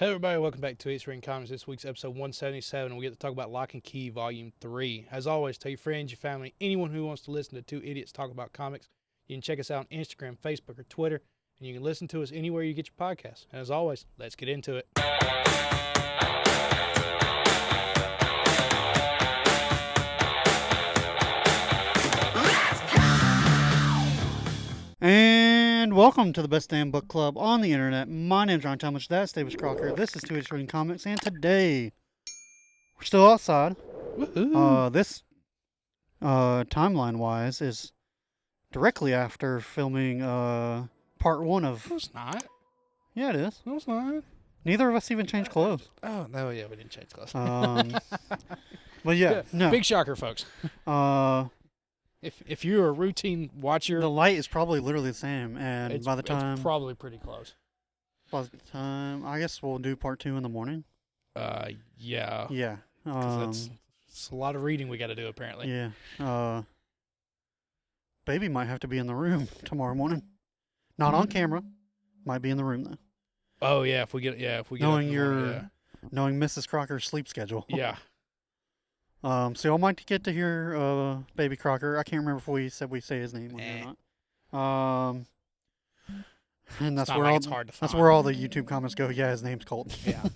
Hey everybody, welcome back to It's Ring Comics. This week's episode 177, and we get to talk about Locke and Key Volume 3. As always, tell your friends, your family, anyone who wants to listen to two idiots talk about comics. You can check us out on Instagram, Facebook, or Twitter, and you can listen to us anywhere you get your podcasts. And as always, let's get into it. And welcome to the best damn book club on the internet. My name's Ron Talmadge. That's Davis Crocker. This is Two Idiots Reading Comics, and today we're still outside. Woohoo! This timeline-wise is directly after filming part one of. No, it's not. Yeah, it is. No, it's not. Neither of us even changed clothes. Oh, no, yeah, we didn't change clothes. But yeah, no. Big shocker, folks. If you're a routine watcher, The light is probably literally the same, and it's probably pretty close. by the time, I guess we'll do part two in the morning. Yeah. Yeah. 'Cause it's a lot of reading we got to do, apparently. Yeah. Baby might have to be in the room tomorrow morning. Not on camera. Might be in the room though. Oh yeah, if we get Knowing up in the morning, knowing Mrs. Crocker's sleep schedule. yeah. So y'all might get to hear Baby Crocker. I can't remember if we said we say his name or not. And that's It's not where like all it's hard to that's find. where all the YouTube comments go. Yeah, his name's Colton. Yeah.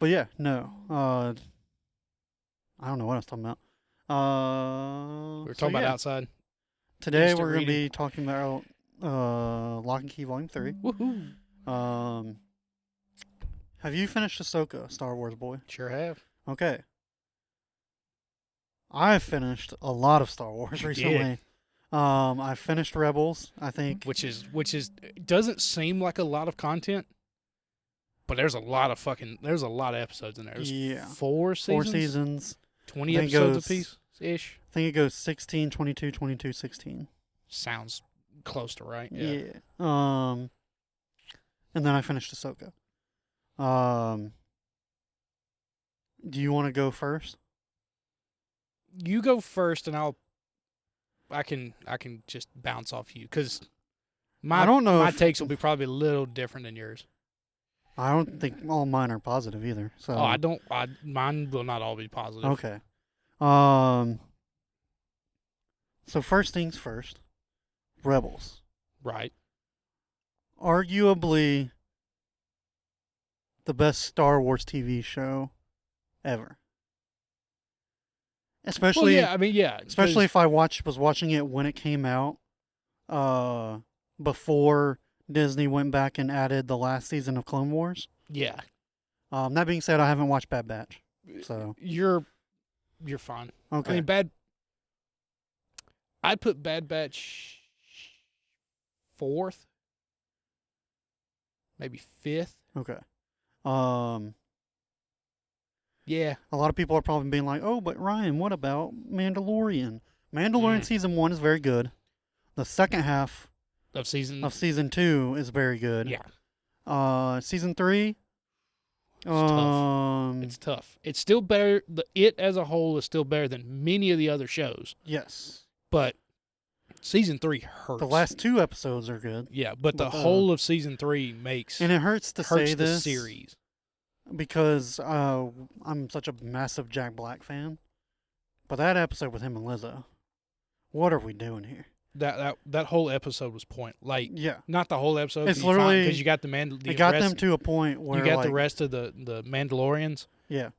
But yeah, no. I don't know what I was talking about. We were talking about outside. Today instant we're going to reading. be talking about Lock and Key Volume 3. Woohoo! Have you finished Ahsoka, Star Wars boy? Sure have. Okay. I've finished a lot of Star Wars You recently. did. I finished Rebels, I think. Which is it doesn't seem like a lot of content, but there's a lot of episodes in there. There's Yeah. 4 seasons. 4 seasons. 20 I think it episodes goes- apiece ish. I think it goes 16, 22, 22, 16. Sounds close to right. Yeah. Yeah. And then I finished Ahsoka. Do you want to go first? You go first, and I can just bounce off you because I don't know my if- takes will be probably a little different than yours. I don't think all mine are positive either. So Mine will not all be positive. Okay. So first things first. Rebels. Right. Arguably the best Star Wars TV show ever. Especially Well, yeah, I mean, yeah. especially if I was watching it when it came out, before Disney went back and added the last season of Clone Wars. Yeah. That being said, I haven't watched Bad Batch, so You're fine. okay. I mean, I'd put Bad Batch 4th, maybe 5th. Okay. Yeah. A lot of people are probably being like, "Oh, but Ryan, what about Mandalorian?" Mandalorian season 1 is very good. The second half Of season. of season 2 is very good. Yeah. Season 3. Tough. It's tough. It's still better. It as a whole is still better than many of the other shows, Yes. but season 3 hurts. The last 2 episodes are good. Yeah, but the but, whole of season 3 makes And it hurts to say the this series. because I'm such a massive Jack Black fan. But that episode with him and Lizzo, what are we doing here? That whole episode was Yeah. not the whole episode. It's literally- because you got It got them to a point where you got like, the rest of the Mandalorians. Yeah.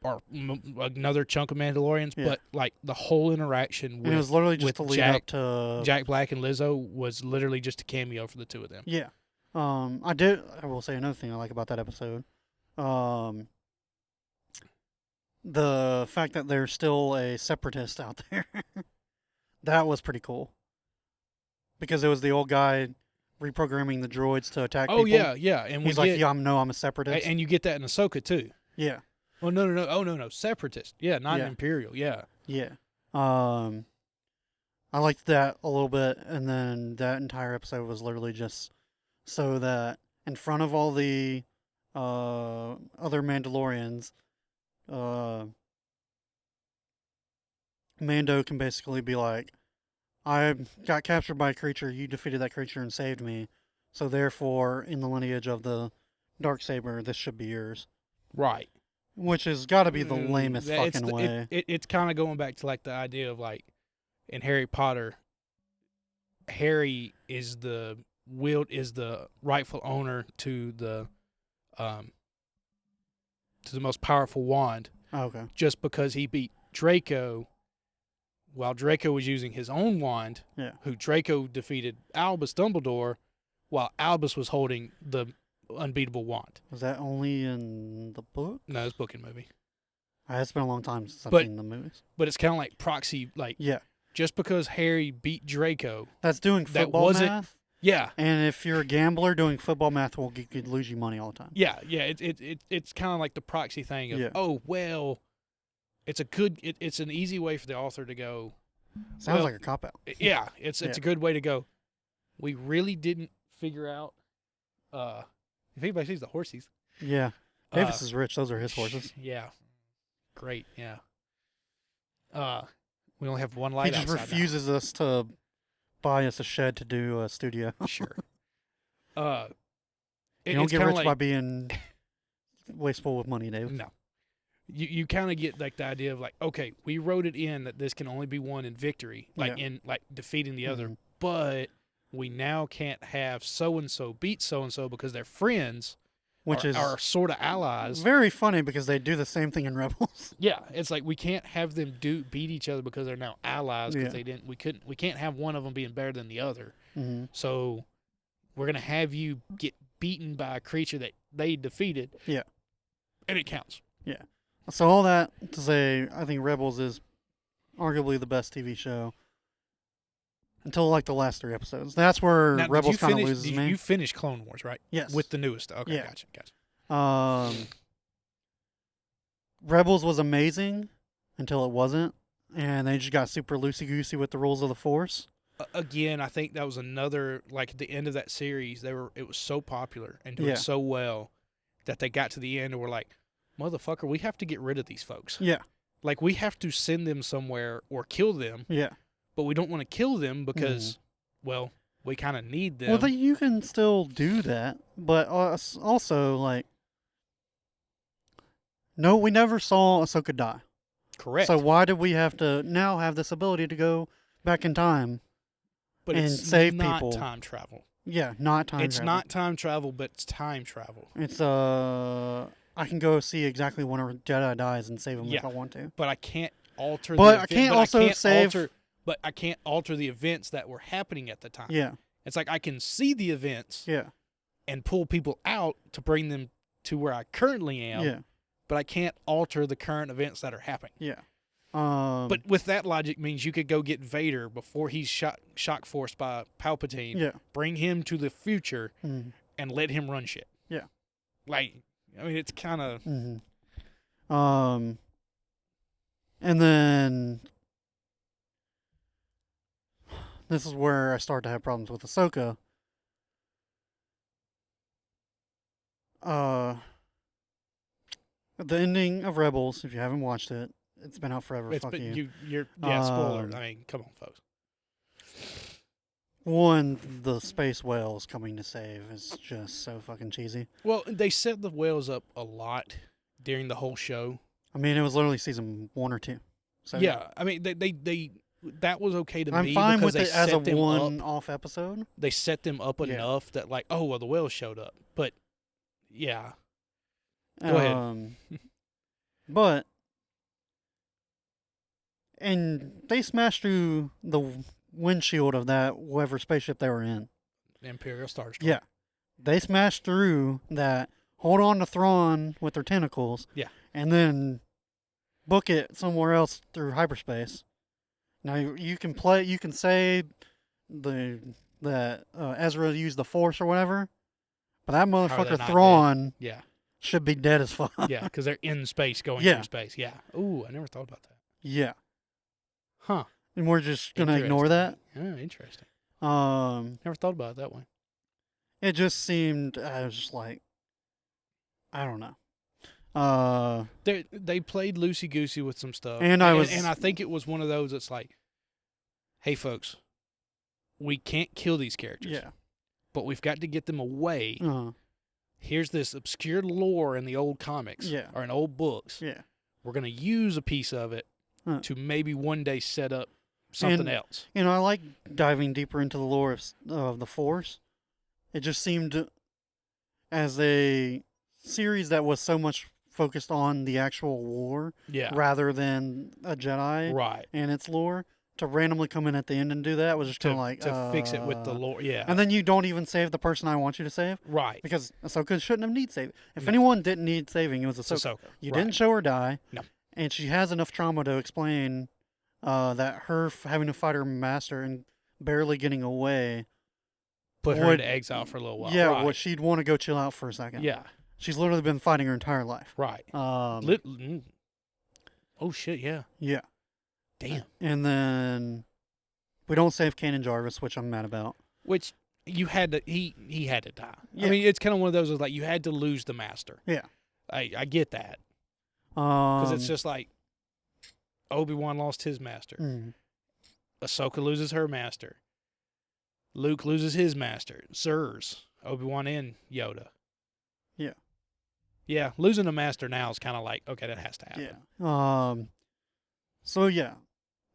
Or another chunk of Mandalorians, Yeah. but like the whole interaction And it was with literally just with to lead Jack- up to Jack Black and Lizzo was literally just a cameo for the two of them. Yeah. I will say another thing I like about that episode. The fact that there's still a separatist out there. That was pretty cool. Because it was the old guy reprogramming the droids to attack Oh people. yeah, and He's like, yeah, I'm a separatist. and you get that in Ahsoka too. Yeah. Oh no, oh no, separatist. Yeah, not Yeah. an Imperial. Yeah. Yeah. I liked that a little bit, and then that entire episode was literally just so that in front of all the other Mandalorians, Mando can basically be like, I got captured by a creature, you defeated that creature and saved me, so therefore, in the lineage of the Darksaber, this should be yours. Right. Which has got to be the lamest fucking way. It's kind of going back to like the idea of like in Harry Potter, Harry is the rightful owner to the most powerful wand. Oh, okay. Just because he beat Draco while Draco was using his own wand, Yeah. who Draco defeated Albus Dumbledore while Albus was holding the unbeatable wand. Was that only in the book? No, it's book and movie. It's been a long time since I've seen the movies. But it's kind of like proxy, like yeah. Just because Harry beat Draco, that's doing football math. Yeah. And if you're a gambler, doing football math could lose you money all the time. Yeah, yeah. It's kind of like the proxy thing of oh well, it's an easy way for the author to go. Sounds like a cop out. Yeah, it's a good way to go. We really didn't figure out. If anybody sees the horses. Yeah, Davis is rich. Those are his horses. Yeah, great. Yeah. We only have one light. He just refuses us to buy us a shed to do a studio. Sure. You don't get rich by being wasteful with money, Dave. No. You kind of get like the idea of like, okay, we wrote it in that this can only be won in victory, like in like defeating the other, but we now can't have so and so beat so and so because they're friends, which are sort of allies. Very funny because they do the same thing in Rebels. Yeah, it's like we can't have them beat each other because they're now allies because we can't have one of them being better than the other. Mm-hmm. So we're gonna have you get beaten by a creature that they defeated. Yeah, and it counts. Yeah. So all that to say, I think Rebels is arguably the best TV show until like the last 3 episodes. That's where Rebels kind of loses me. You finished Clone Wars, right? Yes. With the newest. Okay, yeah. Gotcha. Rebels was amazing until it wasn't, and they just got super loosey-goosey with the rules of the Force. Again, I think that was another, like at the end of that series, it was so popular and doing so well that they got to the end and were like, motherfucker, we have to get rid of these folks. Yeah. Like, we have to send them somewhere or kill them. Yeah. But we don't want to kill them because, well, we kind of need them. Well, you can still do that, but also, like, no, we never saw Ahsoka die. Correct. So why do we have to now have this ability to go back in time and save people? But it's not time travel. Yeah, not time travel. It's not time travel, but it's time travel. It's, I can go see exactly when a Jedi dies and save him if I want to. But I can't alter but I can't alter the events that were happening at the time. Yeah. It's like I can see the events and pull people out to bring them to where I currently am. Yeah. But I can't alter the current events that are happening. Yeah. But with that logic means you could go get Vader before he's shock forced by Palpatine. Yeah. Bring him to the future and let him run shit. Yeah. Like, I mean, it's kind of. And then this is where I start to have problems with Ahsoka. The ending of Rebels, if you haven't watched it, it's been out forever. Fuck you. Spoiler. I mean, come on, folks. One, the space whales coming to save is just so fucking cheesy. Well, they set the whales up a lot during the whole show. I mean, it was literally season 1 or 2. So yeah, I mean, they that was okay to me. I'm fine with it as a one-off episode. They set them up enough that, like, oh, well, the whales showed up. But, yeah. Go ahead. But, and they smashed through the windshield of that whatever spaceship they were in. Imperial Star Destroyer. Yeah. They smashed through that, hold on to Thrawn with their tentacles. Yeah. And then book it somewhere else through hyperspace. Now you can say that Ezra used the Force or whatever, but that motherfucker Thrawn should be dead as fuck. Yeah, because they're in space going through space. Yeah. Ooh, I never thought about that. Yeah. Huh. And we're just gonna ignore that. Oh, interesting. Never thought about it that way. It just seemed, I was just like, I don't know. They played loosey goosey with some stuff, and I think it was one of those that's like, hey folks, we can't kill these characters, but we've got to get them away. here's this obscure lore in the old comics Yeah. or in old books. Yeah. We're going to use a piece of it to maybe one day set up something else. You know, I like diving deeper into the lore of the Force. It just seemed as a series that was so much focused on the actual war rather than a Jedi and its lore. To randomly come in at the end and do that was just kind of like... To fix it with the lore, And then you don't even save the person I want you to save. Right. Because Ahsoka shouldn't have need saving. If anyone didn't need saving, it was Ahsoka. You didn't show her die. No. And she has enough trauma to explain that her having to fight her master and barely getting away... Put her into exile for a little while. Yeah, well, she'd want to go chill out for a second. Yeah. She's literally been fighting her entire life. Right. Oh, shit, yeah. Yeah. Damn. And then we don't save Kanan Jarvis, which I'm mad about. Which you had to, he had to die. Yeah. I mean, it's kind of one of those like you had to lose the master. Yeah. I get that. Because it's just like Obi-Wan lost his master. Ahsoka loses her master. Luke loses his master. Sirs, Obi-Wan and Yoda. Yeah. Yeah, losing a master now is kind of like, okay, that has to happen. Yeah. So, yeah.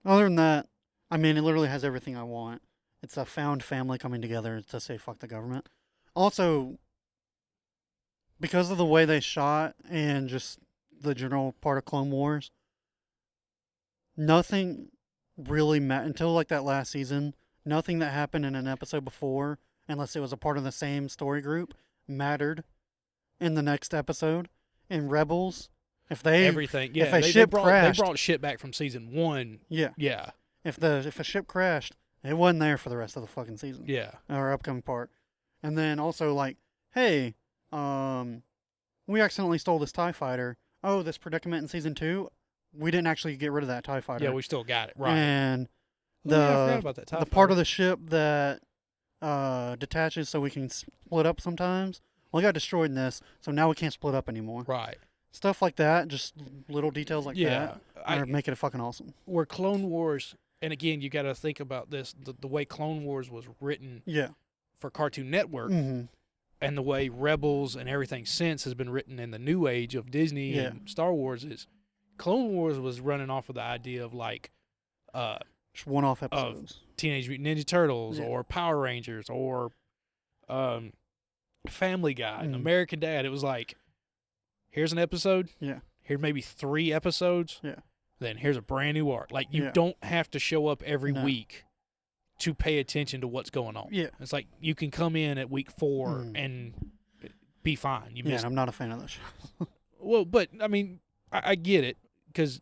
Other than that, I mean, it literally has everything I want. It's a found family coming together to say fuck the government. Also, because of the way they shot and just the general part of Clone Wars, nothing really until like that last season, nothing that happened in an episode before, unless it was a part of the same story group, mattered in the next episode. In Rebels, if they brought shit back from season 1. Yeah. If a ship crashed, it wasn't there for the rest of the fucking season. Yeah. Or upcoming part. And then also like, hey, we accidentally stole this TIE fighter. Oh, this predicament in season 2, we didn't actually get rid of that TIE fighter. Yeah, we still got it. Right. And I forgot about that TIE the part of the ship that detaches so we can split up sometimes, well, it got destroyed in this, so now we can't split up anymore. Right. Stuff like that, just little details like that, make it fucking awesome. Where Clone Wars, and again, you got to think about this, the way Clone Wars was written for Cartoon Network, and the way Rebels and everything since has been written in the new age of Disney and Star Wars is, Clone Wars was running off of the idea of like, just one-off episodes. Teenage Mutant Ninja Turtles or Power Rangers or Family Guy and American Dad. It was like, here's an episode. Yeah. Here's maybe 3 episodes. Yeah. Then here's a brand new arc. Like, you don't have to show up every week to pay attention to what's going on. Yeah. It's like you can come in at week 4 and be fine. And I'm not a fan of this. Well, but, I mean, I get it. Because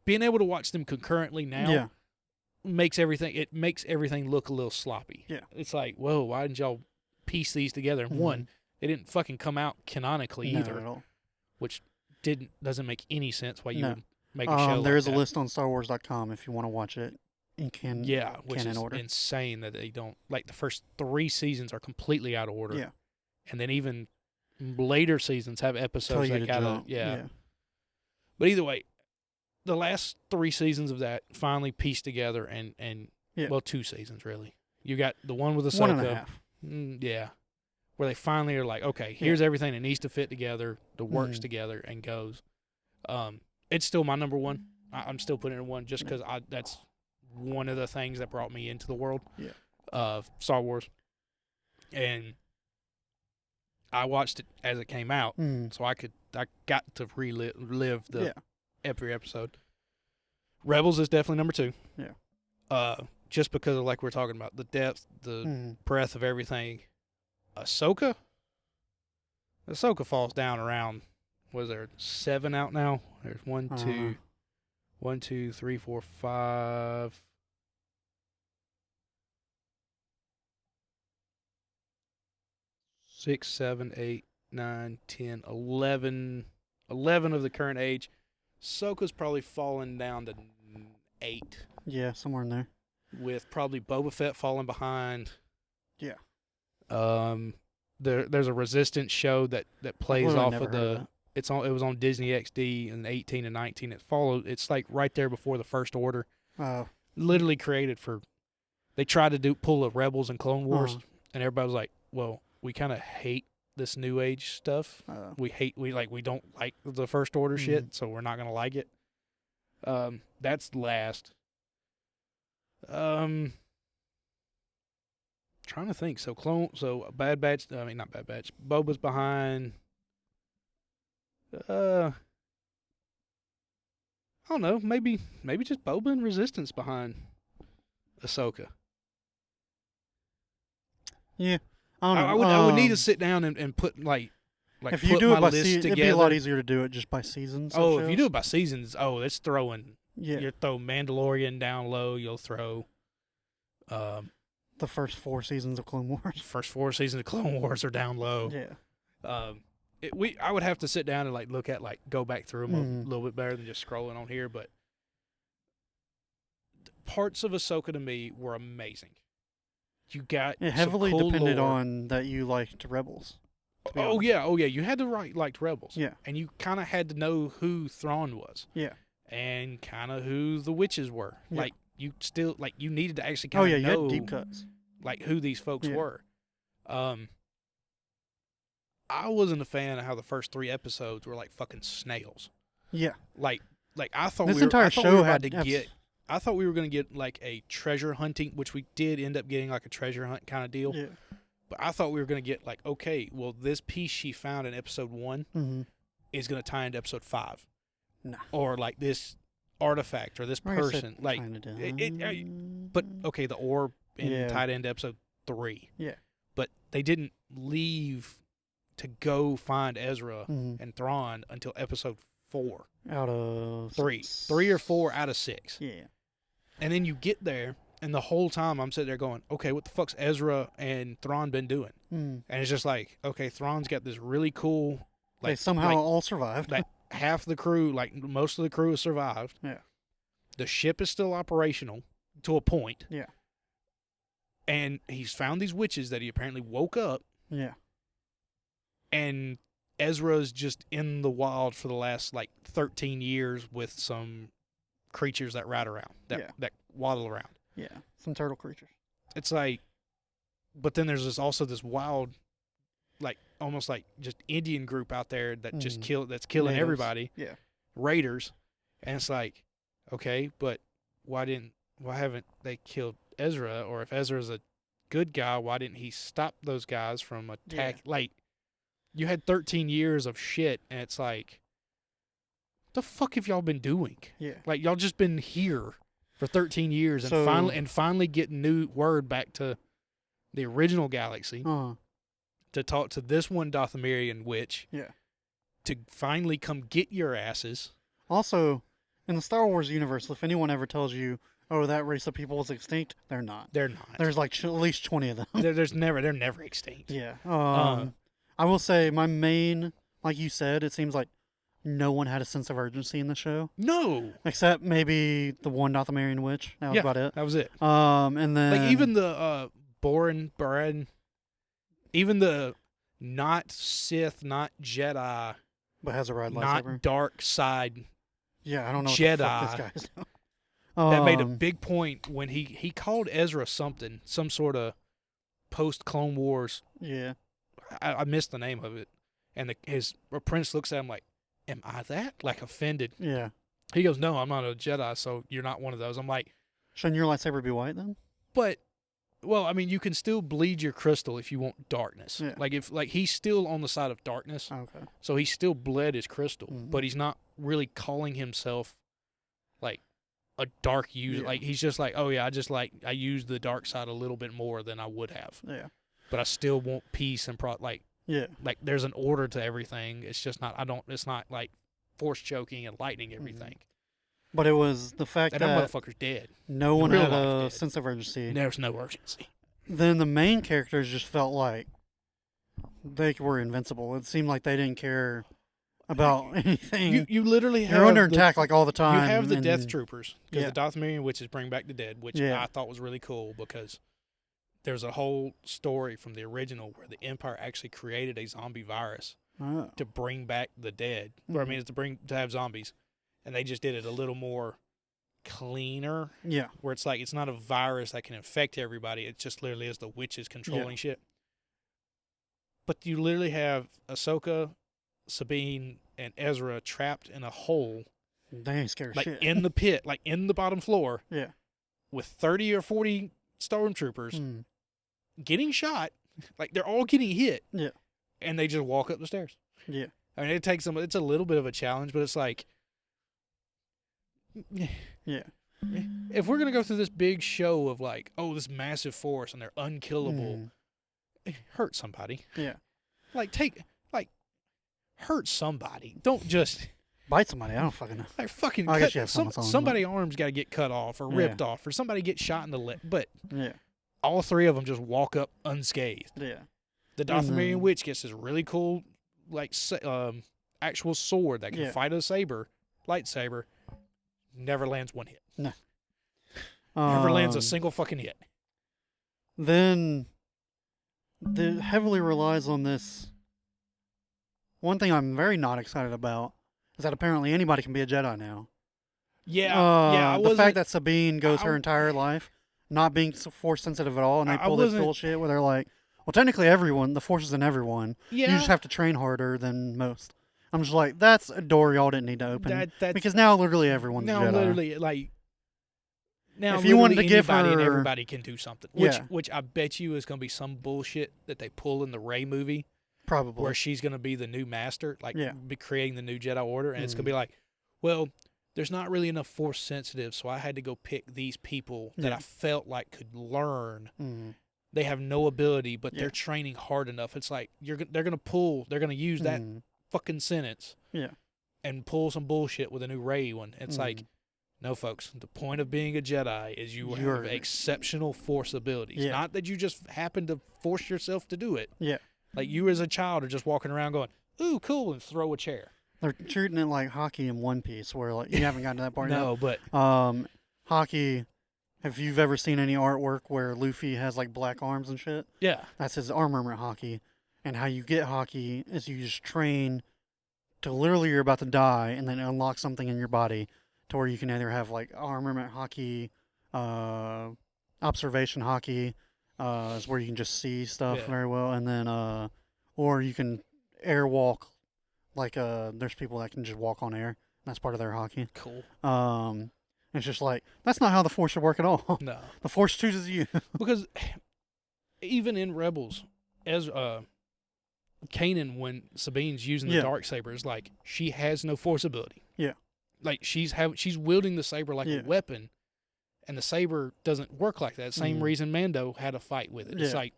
being able to watch them concurrently now makes everything look a little sloppy. Yeah. It's like, whoa, why didn't y'all piece these together in one? They didn't fucking come out canonically either. At all. Which doesn't make any sense why you would make a show there like is that. a list on StarWars.com if you want to watch it in which is order. Insane that they don't, like, the first 3 seasons are completely out of order. Yeah. And then even later seasons have episodes that gotta But either way, the last 3 seasons of that finally pieced together and well, 2 seasons really. You got the one with Ahsoka. 1.5. Where they finally are like, okay, here's everything that needs to fit together, that works together, and goes. It's still my number 1. I'm still putting it in 1 just because that's one of the things that brought me into the world of Star Wars. And I watched it as it came out, so I got to relive every episode. Rebels is definitely number 2. Yeah. Just because of, like we're talking about, the depth, the breadth of everything. Ahsoka falls down around, was there 7 out now? There's 1, 2, 3, 4, 5. 6, 7, 8, 9, 10, 11 of the current age. Ahsoka's probably fallen down to 8. Yeah, somewhere in there. With probably Boba Fett falling behind. Yeah. There's a Resistance show that plays off of the. It was on Disney XD in 18 and 19. It's like right there before the First Order. Literally created for. They tried to pull a Rebels and Clone Wars, and everybody was like, "Well, we kind of hate this New Age stuff. We don't like the First Order shit, so we're not gonna like it. That's last. Trying to think. So Bad Batch. I mean, not Bad Batch. Boba's behind. I don't know. Maybe just Boba and Resistance behind Ahsoka. Yeah, I don't know. I would need to sit down and put like if put you do my it by list season, together. it'd be a lot easier to do it just by seasons. Oh, if you do it by seasons, it's throwing. Yeah, You throw Mandalorian down low. You'll throw. The first 4 seasons of Clone Wars. First 4 seasons of Clone Wars are down low. Yeah. I would have to sit down and look at go back through them a little bit better than just scrolling on here, but parts of Ahsoka to me were amazing. You got it heavily cool depended lore. on that you liked Rebels. Oh yeah. You had to liked Rebels. Yeah. And you kind of had to know who Thrawn was. Yeah. And kind of who the witches were. Yeah. You still you needed to actually kind of know. You had deep cuts. Who these folks were. I wasn't a fan of how the first 3 episodes were like fucking snails. Yeah. I thought this we were, entire I thought show we were had about to get. I thought we were going to get a treasure hunting, which we did end up getting a treasure hunt kind of deal. Yeah. But I thought we were going to get okay, well, this piece she found in episode 1 is going to tie into episode 5. Nah. Or this artifact or this person. But okay, the orb tied into episode 3. Yeah. But they didn't leave to go find Ezra and Thrawn until episode 4. Out of 3. 3 or 4 out of 6. Yeah. And then you get there, and the whole time I'm sitting there going, okay, what the fuck's Ezra and Thrawn been doing? And it's just okay, Thrawn's got this really cool... they somehow all survived. Half the crew, most of the crew has survived. Yeah. The ship is still operational to a point. Yeah. And he's found these witches that he apparently woke up. Yeah. And Ezra's just in the wild for the last 13 years with some creatures that ride around, that waddle around. Yeah, some turtle creatures. It's but then there's also this wild, almost just Indian group out there that just that's killing Natives. Everybody. Yeah. Raiders. And it's okay, but why haven't they killed Ezra? Or if Ezra's a good guy, why didn't he stop those guys from attack? Yeah. You had 13 years of shit, and it's what the fuck have y'all been doing? Yeah. Y'all just been here for 13 years and finally get new word back to the original galaxy to talk to this one Dothamirian witch. Yeah. To finally come get your asses. Also, in the Star Wars universe, if anyone ever tells you, oh, that race of people is extinct, they're not. They're not. There's at least 20 of them. They're never extinct. Yeah. I will say my main, like you said, it seems like no one had a sense of urgency in the show. No. Except maybe the one Dothamirian witch. That was about it. That was it. And then even the Baran, even the not Sith, not Jedi, but has a red not lightsaber. dark side. Yeah, I don't know Jedi. what the fuck this guy's doing. That made a big point when he called Ezra some sort of post Clone Wars. Yeah. I missed the name of it, and his prince looks at him am I that? Offended. Yeah. He goes, no, I'm not a Jedi, so you're not one of those. I'm shouldn't your lightsaber be white then? But, well, I mean, you can still bleed your crystal if you want darkness. Yeah. If he's still on the side of darkness. Okay. So he still bled his crystal, but he's not really calling himself a dark user. Yeah. He's just oh yeah, I use the dark side a little bit more than I would have. Yeah. But I still want peace and yeah. There's an order to everything. It's just not it's not force choking and lightning everything. But it was the fact that that motherfucker's dead. No one had a sense of urgency. There's no urgency. Then the main characters just felt like they were invincible. It seemed like they didn't care about anything. You literally have You're under attack all the time. You have the Death Troopers because Yeah. the Dothamirian witches bring back the dead, which I thought was really cool because there's a whole story from the original where the Empire actually created a zombie virus to bring back the dead. Or I mean, to have zombies, and they just did it a little more cleaner. Yeah. Where it's not a virus that can infect everybody. It just literally is the witches controlling shit. But you literally have Ahsoka, Sabine, and Ezra trapped in a hole, They ain't scared of like shit. in the pit, like in the bottom floor, Yeah. with 30 or 40 stormtroopers Mm. getting shot. Like they're all getting hit. Yeah. And they just walk up the stairs. Yeah. I mean, it takes them. It's a little bit of a challenge, but it's like, Yeah. if we're gonna go through this big show of like, oh, this massive force and they're unkillable, hurt somebody. Yeah. Like hurt somebody. Don't just Bite somebody. I don't fucking know. like fucking I guess cut. you have some Somebody's arms got to get cut off or ripped off, or somebody get shot in the leg. But Yeah. all three of them just walk up unscathed. Yeah. The Dathomirian witch gets this really cool, like, actual sword that can fight a lightsaber. Never lands one hit. No. Never lands a single fucking hit. Then it heavily relies on this. One thing I'm very not excited about is that apparently anybody can be a Jedi now. Yeah, the fact that Sabine goes her entire life not being force sensitive at all, and they pull this bullshit where they're like, well, technically everyone, the force is in everyone. Yeah. You just have to train harder than most. I'm just like, that's a door y'all didn't need to open. Because now literally everyone's a Jedi. Literally, like, now if you wanted to give anybody her, and everybody can do something. Which I bet you is going to be some bullshit that they pull in the Rey movie. Probably. Where she's going to be the new master, like be creating the new Jedi Order. And it's going to be like, well, there's not really enough force sensitive, so I had to go pick these people that I felt like could learn. They have no ability, but they're training hard enough. It's like they're going to use that fucking sentence and pull some bullshit with a new Rey one. It's like, no, folks, the point of being a Jedi is you have exceptional force abilities. Not that you just happen to force yourself to do it. Yeah. Like you as a child are just walking around going, ooh, cool, and throw a chair. They're treating it like hockey in One Piece, where like you haven't gotten to that part yet. No, but hockey. If you've ever seen any artwork where Luffy has like black arms and shit, that's his armor hockey. And how you get hockey is you just train to literally you're about to die, and then unlock something in your body to where you can either have like armament hockey, observation hockey, is where you can just see stuff very well, and then or you can airwalk. Like there's people that can just walk on air. That's part of their hockey. Cool. It's just like that's not how the Force should work at all. No, the Force chooses you. Because even in Rebels, as Kanan, when Sabine's using the darksaber, is like she has no force ability. Yeah, like she's wielding the saber like a weapon, and the saber doesn't work like that. Same reason Mando had a fight with it. It's like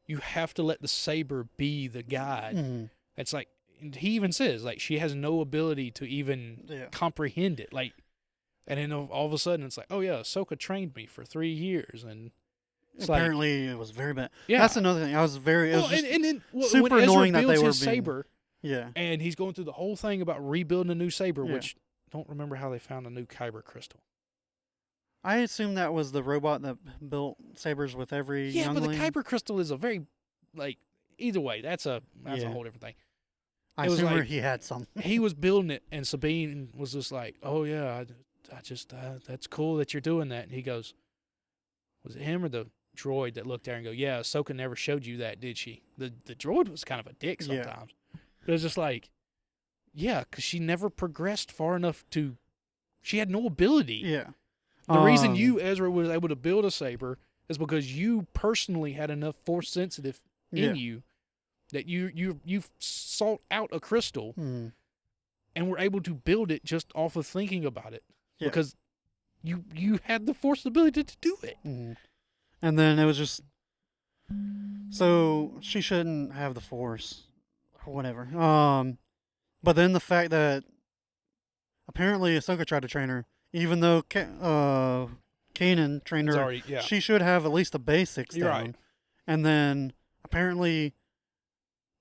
you have to let the saber be the guide. It's like he even says like she has no ability to even comprehend it. Like, and then all of a sudden it's like, oh yeah, Ahsoka trained me for 3 years, and it's apparently it was very bad. Yeah, that's another thing. I was very it was just and then super when annoying that they were his saber. Yeah, and he's going through the whole thing about rebuilding a new saber, which don't remember how they found a new kyber crystal. I assume that was the robot that built sabers with every youngling. But the kyber crystal is a very like either way. That's a whole different thing. I assume like, he had some. He was building it, and Sabine was just like, "Oh yeah, I just that's cool that you're doing that." And he goes, "Was it him or the droid that looked there and go, yeah, Ahsoka never showed you that, did she?" The droid was kind of a dick sometimes. But it was just like, yeah, because she never progressed far enough to. She had no ability. Yeah. The reason you, Ezra, was able to build a saber is because you personally had enough force sensitive in you that you sought out a crystal and were able to build it just off of thinking about it because you had the force ability to do it. And then it was just so she shouldn't have the force or whatever. But then the fact that apparently Ahsoka tried to train her, even though Kanan trained her, she should have at least the basics down. Right. And then apparently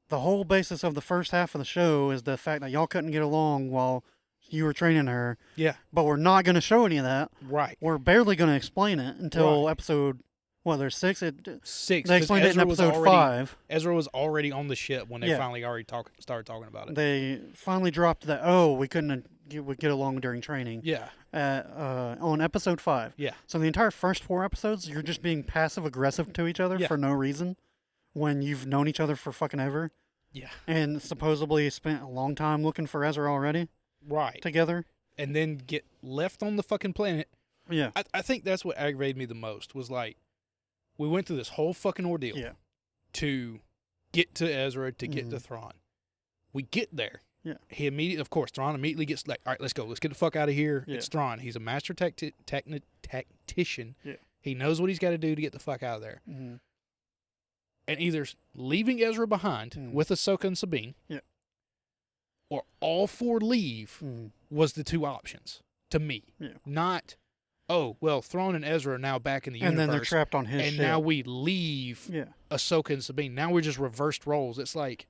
the whole basis of the first half of the show is the fact that y'all couldn't get along while you were training her. Yeah. But we're not going to show any of that. Right. We're barely going to explain it until episode, there's 6? Six. They explained it in episode 5. Ezra was already on the ship when they finally already started talking about it. They finally dropped that, we couldn't get along during training. Yeah. On episode 5. Yeah. So the entire first 4 episodes, you're just being passive-aggressive to each other for no reason. when you've known each other for fucking ever Yeah. and supposedly spent a long time looking for Ezra already Right. together. And then get left on the fucking planet. Yeah. I think that's what aggravated me the most was like, we went through this whole fucking ordeal Yeah. to get to Ezra, to get to Thrawn. We get there. Yeah. He immediately, of course, Thrawn immediately gets like, all right, let's go. Let's get the fuck out of here. Yeah. It's Thrawn. He's a master tactician. Yeah. He knows what he's got to do to get the fuck out of there. Mm-hmm. And either leaving Ezra behind with Ahsoka and Sabine, or all four leave was the two options to me. Yeah. Not, oh, well, Thrawn and Ezra are now back in the universe. And then they're trapped on his ship. And now we leave Ahsoka and Sabine. Now we're just reversed roles. It's like,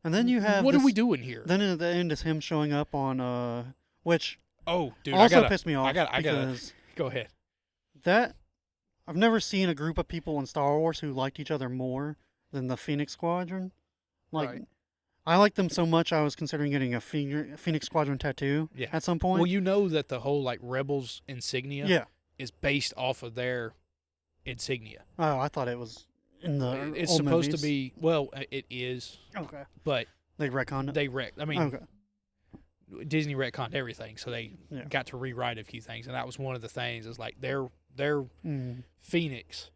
and then you have what are we doing here? Then at the end is him showing up on which dude, also pissed me off. I gotta because go ahead. That I've never seen a group of people in Star Wars who liked each other more than the Phoenix Squadron. Like, Right. I like them so much I was considering getting a Phoenix Squadron tattoo at some point. Well, you know that the whole like Rebels insignia is based off of their insignia. Oh, I thought it was in the It's old supposed movies. to be, well, it is. Okay. But they retconned it? I mean, Okay. Disney retconned everything, so they got to rewrite a few things, and that was one of the things. Is like their Phoenix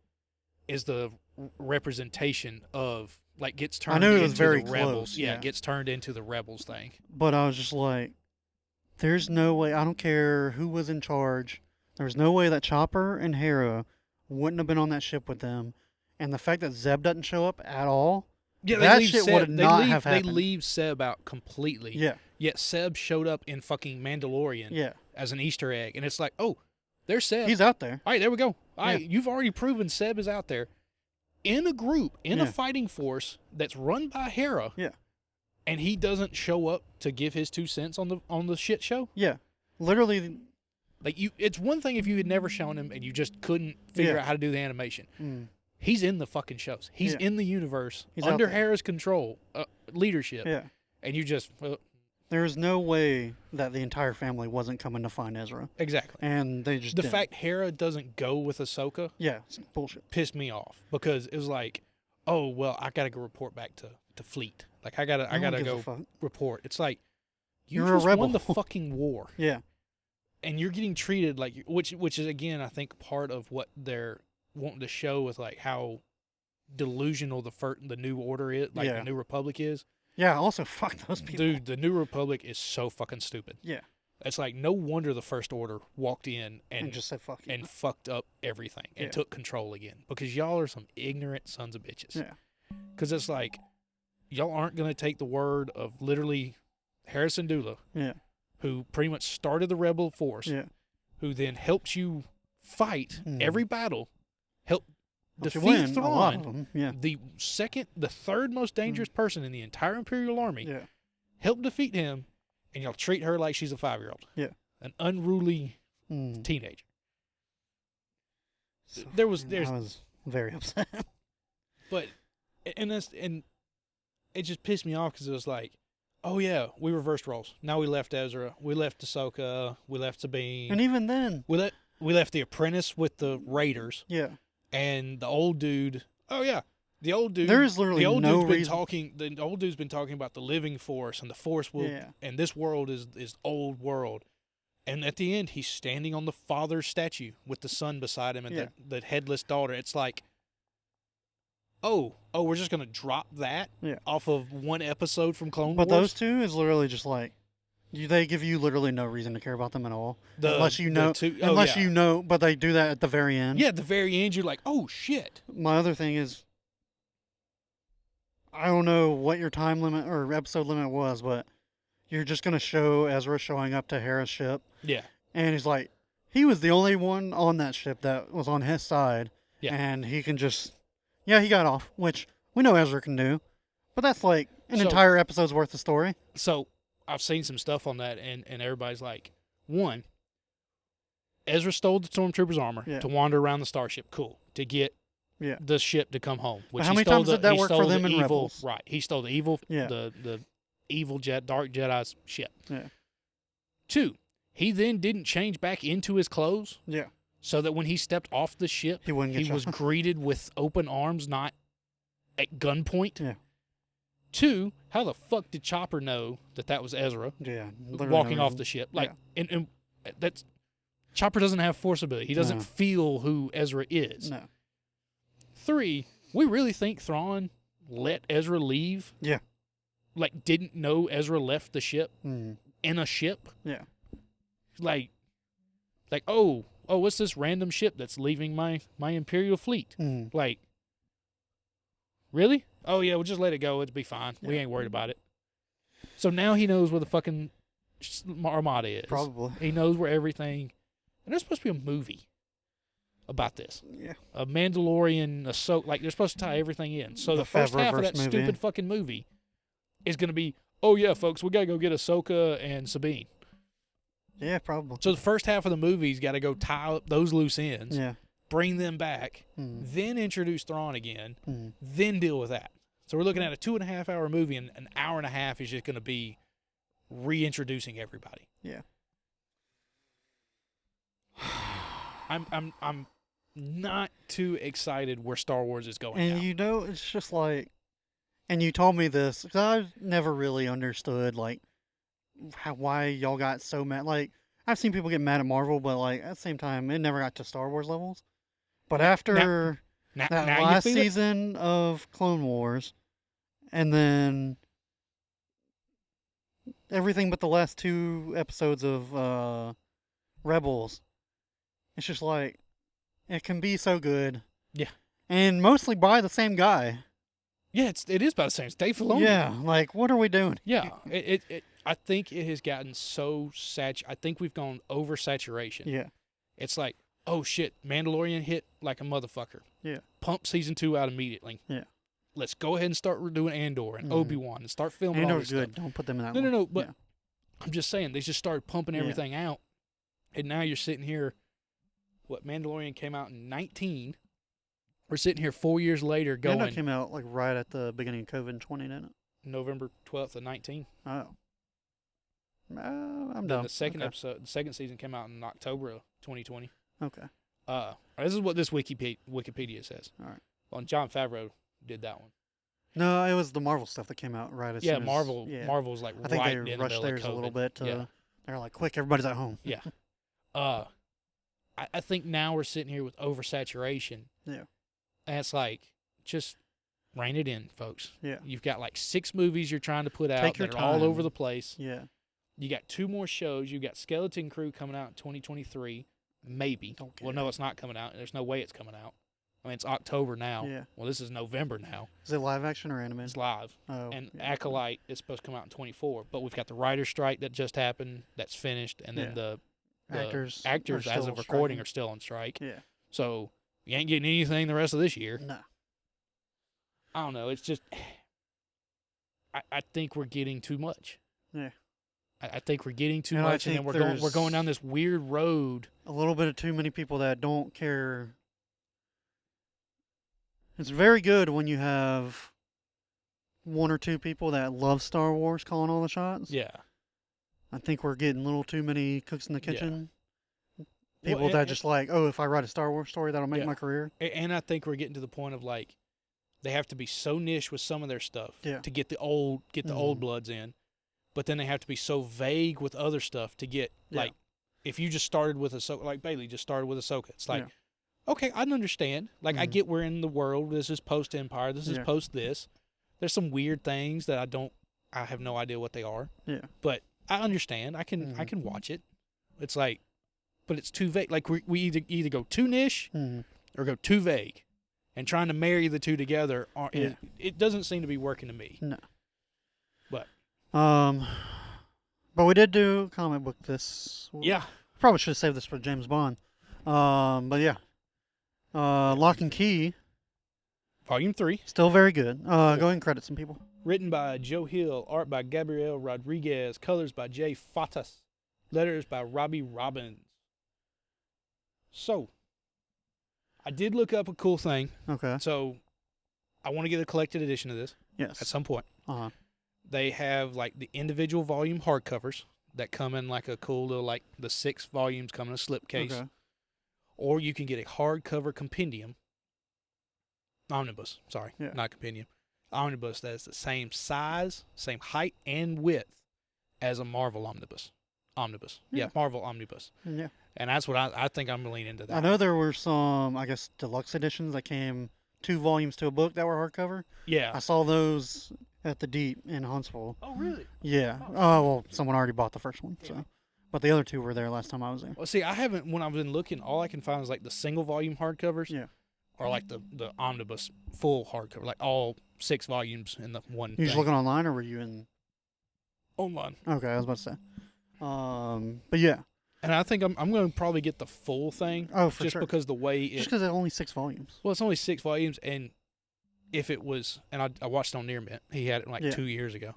is the representation of like gets turned it into was very the Rebels. close, Yeah, yeah. it gets turned into the Rebels thing. But I was just like, there's no way, I don't care who was in charge, there's no way that Chopper and Hera wouldn't have been on that ship with them. And the fact that Zeb doesn't show up at all, that shit would not have happened. They leave Seb out completely. Yeah. Yet Seb showed up in fucking Mandalorian as an Easter egg. And it's like, oh, there's Seb. He's out there. All right, there we go. All right, you've already proven Seb is out there. In a group, in a fighting force that's run by Hera. Yeah. And he doesn't show up to give his 2 cents on the shit show? Yeah. Literally. Like it's one thing if you had never shown him and you just couldn't figure out how to do the animation. He's in the fucking shows. He's in the universe. He's under Hera's control, leadership. Yeah. And you just there's no way that the entire family wasn't coming to find Ezra. Exactly. And they just the fact Hera doesn't go with Ahsoka. Yeah, it's bullshit. Pissed me off because it was like, oh well, I gotta go report back to Fleet. Like I gotta go report. It's like you're just a rebel. won the fucking war. Yeah. And you're getting treated like which is again I think part of what they're wanting to show with like how delusional the New Order is, like the New Republic is. Yeah, also fuck those people. Dude, the New Republic is so fucking stupid. Yeah. It's like no wonder the First Order walked in and just said fuck you. And fucked up everything and took control again because y'all are some ignorant sons of bitches. Yeah. Because it's like y'all aren't going to take the word of literally Harrison Dula. Yeah. Who pretty much started the rebel force. Yeah. Who then helps you fight every battle, help defeat win Thrawn, a lot of them. Yeah. the third most dangerous person in the entire Imperial Army. Yeah. Help defeat him, and y'all treat her like she's a 5-year-old. Yeah. An unruly teenager. So, I was very upset. But and it just pissed me off because it was like, oh yeah, we reversed roles. Now we left Ezra, we left Ahsoka, we left Sabine, and even then, we left the apprentice with the Raiders. Yeah. And the old dude. Oh yeah, the old dude. There is literally no reason. The old dude's been talking about the living force and the force will. Yeah. And this world is old world. And at the end, he's standing on the father's statue with the son beside him and the headless daughter. It's like, oh, we're just gonna drop that off of one episode from Clone Wars. But those two is literally just like, they give you literally no reason to care about them at all, unless you know. You know, but they do that at the very end. Yeah, at the very end, you're like, oh shit. My other thing is, I don't know what your time limit or episode limit was, but you're just gonna show Ezra showing up to Hera's ship. Yeah. And he's like, he was the only one on that ship that was on his side. Yeah. And he can just, he got off, which we know Ezra can do, but that's like an entire episode's worth of story. So I've seen some stuff on that, and everybody's like, one, Ezra stole the stormtrooper's armor to wander around the starship. Cool. To get the ship to come home. Which how many times did that work for them in Rebels? Right. He stole the evil, the evil Dark Jedi's ship. Yeah. 2, he then didn't change back into his clothes. Yeah. So that when he stepped off the ship, he was greeted with open arms, not at gunpoint. Yeah. 2, how the fuck did Chopper know that was Ezra Yeah. Literally walking no off reason. the ship? Like, and that's Chopper doesn't have force ability. He doesn't No. feel who Ezra is. No. 3, we really think Thrawn let Ezra leave? Yeah. Like, didn't know Ezra left the ship Mm. in a ship? Yeah. Like, oh, what's this random ship that's leaving my Imperial fleet? Mm. Like, really? Oh, yeah, we'll just let it go. It'll be fine. We Yeah. ain't worried about it. So now he knows where the fucking Armada is. Probably. He knows where everything... And there's supposed to be a movie about this. Yeah. A Mandalorian, Ahsoka... Like, they're supposed to tie everything in. So the first half of that movie. stupid fucking movie is going to be, oh, yeah, folks, we got to go get Ahsoka and Sabine. Yeah, probably. So the first half of the movie's got to go tie up those loose ends, Yeah. bring them back, Mm. then introduce Thrawn again, Mm. then deal with that. So we're looking at a 2.5-hour movie, and an hour and a half is just going to be reintroducing everybody. Yeah. I'm not too excited where Star Wars is going And now. you know, it's just like, and you told me this because I've never really understood like why y'all got so mad. Like I've seen people get mad at Marvel, but like at the same time, it never got to Star Wars levels. But after Now that you last feel it? season of Clone Wars, and then everything but the last 2 episodes of Rebels, it's just like it can be so good. Yeah. And mostly by the same guy. Yeah, it is about the same. It's Dave Filoni. Yeah, like what are we doing? Yeah, I think it has gotten so I think we've gone over saturation. Yeah. It's like, oh shit, Mandalorian hit like a motherfucker. Yeah. Pump season 2 out immediately. Yeah. Let's go ahead and start doing Andor and Mhm. Obi-Wan and start filming all Andor's this good. stuff. Don't put them in that No, one. no, no. But Yeah. I'm just saying, they just started pumping Yeah. everything out, and now you're sitting here. What, Mandalorian came out in 19? We're sitting here 4 years later, Andor going came out like right at the beginning of COVID in 20, didn't it? November 12th of 19. Oh. I'm Then done. the second Okay. episode, the second season came out in October of 2020. Okay. This is what this Wikipedia says. All right. Well, and Jon Favreau did that one. No, it was the Marvel stuff that came out right as Yeah, soon as, Marvel. Yeah. Marvel's like I think right they in the rushed middle theirs of a little COVID. bit. Yeah. They're like, quick, everybody's at home. Yeah. I think now we're sitting here with oversaturation. Yeah. And it's like, just rein it in, folks. Yeah. You've got like 6 movies you're trying to put out Take your that are all time. over the place. Yeah. You got 2 more shows. You got Skeleton Crew coming out in 2023, maybe. Don't Well, care. no, it's not coming out. There's no way it's coming out. I mean, it's October now. Yeah. Well, this is November now. Is it live action or animated? It's live. Oh. And yeah. Acolyte is supposed to come out in 24, but we've got the writer's strike that just happened. That's finished, and then Yeah. the Actors actors are as still of recording striking. are still on strike. Yeah. So you ain't getting anything the rest of this year. No. I don't know. It's just I think we're getting too much. Yeah. I think we're getting too And I much, and then think we're going down this weird road. A little bit of too many people that don't care. It's very good when you have 1 or 2 people that love Star Wars calling all the shots. Yeah. I think we're getting a little too many cooks in the Yeah. kitchen. Well, People and- that just like, oh, if I write a Star Wars story, that'll make Yeah. my career. And I think we're getting to the point of like they have to be so niche with some of their stuff Yeah. to get the old Mhm. bloods in, but then they have to be so vague with other stuff to get Yeah. like if you just started with Ahsoka, like Bailey just started with Ahsoka, it's like okay, I understand. Like I Mhm. get we're in the world. This is post Empire. This is Yeah. post this. There's some weird things that I have no idea what they are. Yeah. But I understand. I Mhm. can watch it. It's like, but it's too vague. Like we either go too niche Mhm. or go too vague, and trying to marry the two together Yeah. it doesn't seem to be working to me. No. But but we did do comic book this. yeah, Probably should have saved this for James Bond. But yeah. Lock and Key, Volume 3, still very good. Go ahead and credit some people. written by Joe Hill, art by Gabriel Rodriguez, colors by Jay Fatas, letters by Robbie Robbins. So, I did look up a cool thing. Okay. So, I want to get a collected edition of this Yes. at some point. Uh-huh. They have like the individual volume hardcovers that come in like a cool little, like the 6 volumes come in a slipcase. Okay. Or you can get a hardcover compendium. Omnibus. Sorry, Yeah. not compendium. Omnibus that is the same size, same height and width as a Marvel Omnibus. Yeah, Marvel Omnibus. Yeah. And that's what I think I'm gonna lean into that. I know there were some, I guess, deluxe editions that came 2 volumes to a book that were hardcover. Yeah. I saw those at the Deep in Huntsville. Oh, really? Yeah. Oh, well, someone already bought the first one, so. But the other 2 were there last time I was there. Well, see, I haven't. When I've been looking, all I can find is like the single volume hardcovers. Yeah. Or like the omnibus full hardcover, like all 6 volumes in the one. You just thing. looking online, or were you in? Online. Okay, I was about to say. But yeah. And I think I'm going to probably get the full thing. Oh, for just sure. because the way Just it. because it's only 6 volumes. Well, it's only 6 volumes, and if it was, and I watched it on Near Mint, he had it like 2 years ago.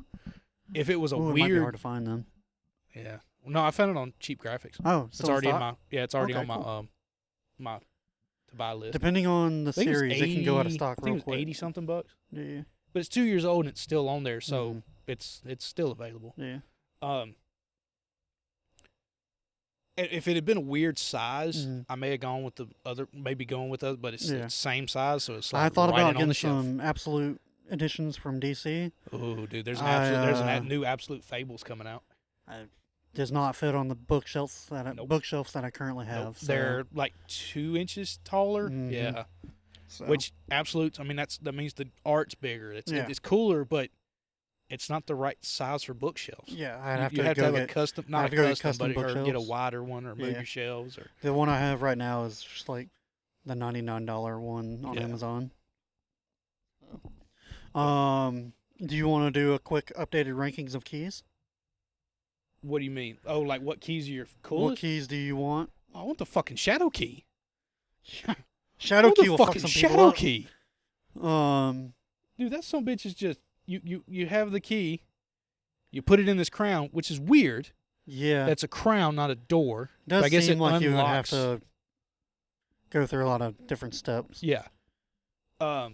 If it was a Ooh, weird, it might be hard to find then. Yeah. No, I found it on Cheap Graphics. Oh, It's already in my. Yeah, it's already Okay, on my cool. my to buy list. Depending on the I think it was series, it can go out of stock I think real it was quick. 80 something bucks. Yeah. But it's 2 years old and it's still on there, so Mhm. it's still available. Yeah. If it had been a weird size, Mhm. I may have gone with the other, maybe going with other, but it's Yeah. the same size, so it's like I thought right about in on getting the shelf. some absolute editions from DC. Oh, dude, there's I, a new Absolute Fables coming out. It does not fit on the bookshelves that I currently have. Nope. So, They're like 2 inches taller. Mhm. Yeah. so. Which Absolutes, I mean, that means the art's bigger. Yeah. It's cooler, but it's not the right size for bookshelves. Yeah, I'd have You to have go to have get a custom, I'd not have a to go get custom, custom but or get a bookshelves. wider one or move Yeah. your shelves or. the one I have right now is just like the $99 one on Yeah. Amazon. Do you want to do a quick updated rankings of keys? What do you mean? Oh, like what keys are your What coolest? keys do you want? I want the fucking Shadow Key. Shadow want Key the will fuck fucking some people Shadow up. Key. Dude, that some bitch is just you have the key, you put it in this crown, which is weird. Yeah. That's a crown, not a door. It does I guess seem it like you would have unlocks. to go through a lot of different steps. Yeah. But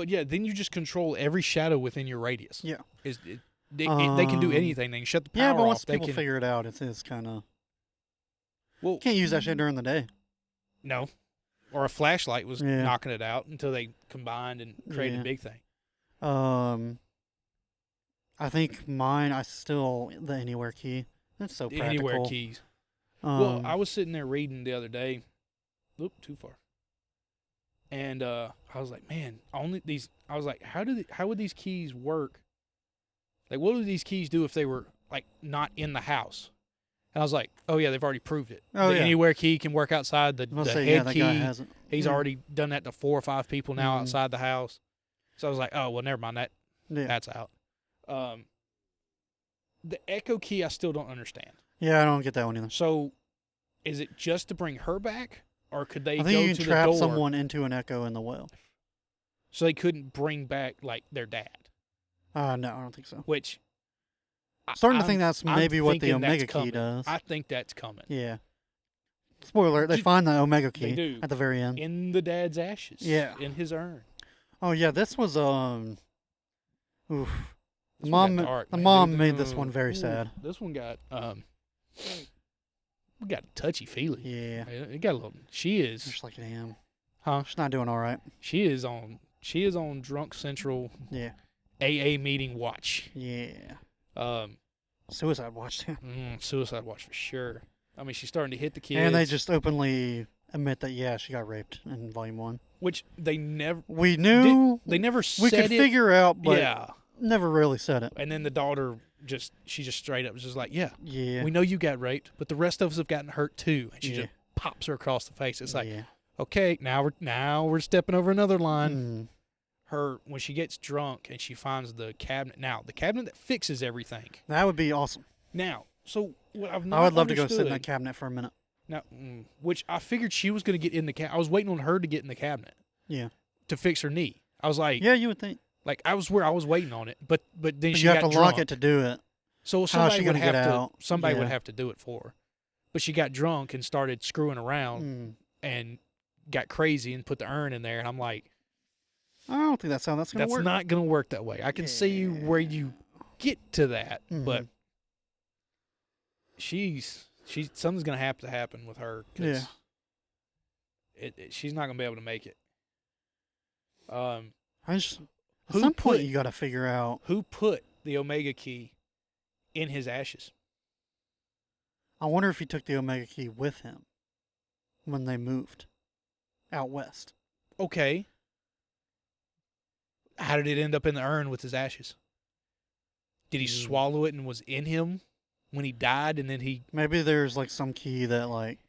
yeah, then you just control every shadow within your radius. Yeah. They can do anything. They can shut the power Yeah, but off. once They people can, figure it out, it's kind of... well, Can't use that shit during the day. no. Or a flashlight was Yeah. knocking it out until they combined and created Yeah. a big thing. I think mine, the Anywhere key. That's so The practical. Anywhere keys. Um, Well, I was sitting there reading the other day. Oop, too far. And I was like, man, only these. I was like, how would these keys work? Like, what would these keys do if they were like not in the house? And I was like, oh yeah, they've already proved it. Oh, the yeah. Anywhere key can work outside. The I'll say, head that key, guy hasn't. he's Yeah. already done that to 4 or 5 people now Mhm. outside the house. So I was like, oh well, never mind that. Yeah. That's out. The Echo key, I still don't understand. Yeah, I don't get that one either. So, is it just to bring her back, or could they I go think you to can trap the door someone into an echo in the well. so they couldn't bring back like their dad? No, I don't think so. Which Starting to think that's I'm maybe what the thinking that's Omega key coming. does. I think that's coming Yeah. Spoiler: they Ju- find the Omega they key do. at the very end. in the dad's ashes. Yeah. in his urn. Oh yeah, this was oof. This The one mom, got dark, the man. mom Dude, made this one very ooh, sad. This one got we got a touchy feely. Yeah, It got a little. She is, just like I am. huh? She's not doing all right. She is on Drunk Central Yeah, AA meeting watch. yeah. Um, Suicide Watch too. Suicide watch for sure. I mean, she's starting to hit the kids. And they just openly admit that she got raped in Volume 1. which they never. We knew. They never we said could it. figure out, but Yeah. never really said it. And then the daughter she just straight up was just like, yeah, Yeah. we know you got raped, but the rest of us have gotten hurt too. And she Yeah. just pops her across the face. It's like, yeah. okay, now we're stepping over another line. Mm. Her when she gets drunk and she finds the cabinet. Now the cabinet that fixes everything. That would be awesome. Now, so what I've not I would love to go sit in understood- that cabinet for a minute. Now, which I figured she was going to get in the cabinet. I was waiting on her to get in the cabinet Yeah. to fix her knee. I was like, Yeah, you would think. like I was waiting on it, but then But she you have got to lock drunk. it to do it. So How's somebody she would gonna have get to out? somebody would Yeah. have to do it for her. But she got drunk and started screwing around Mm. and got crazy and put the urn in there. And I'm like, I don't think that's how that's going to that's work. not going to work that way. I can see where you get to that, but Mhm. something's going to have to happen with her. 'Cause she's not going to be able to make it. Um, I just at Who some point put- you got to figure out. who put the Omega Key in his ashes? I wonder if he took the Omega Key with him when they moved out west. Okay. How did it end up in the urn with his ashes? Did he swallow it and was in him when he died, and then he? Maybe there's like some key that like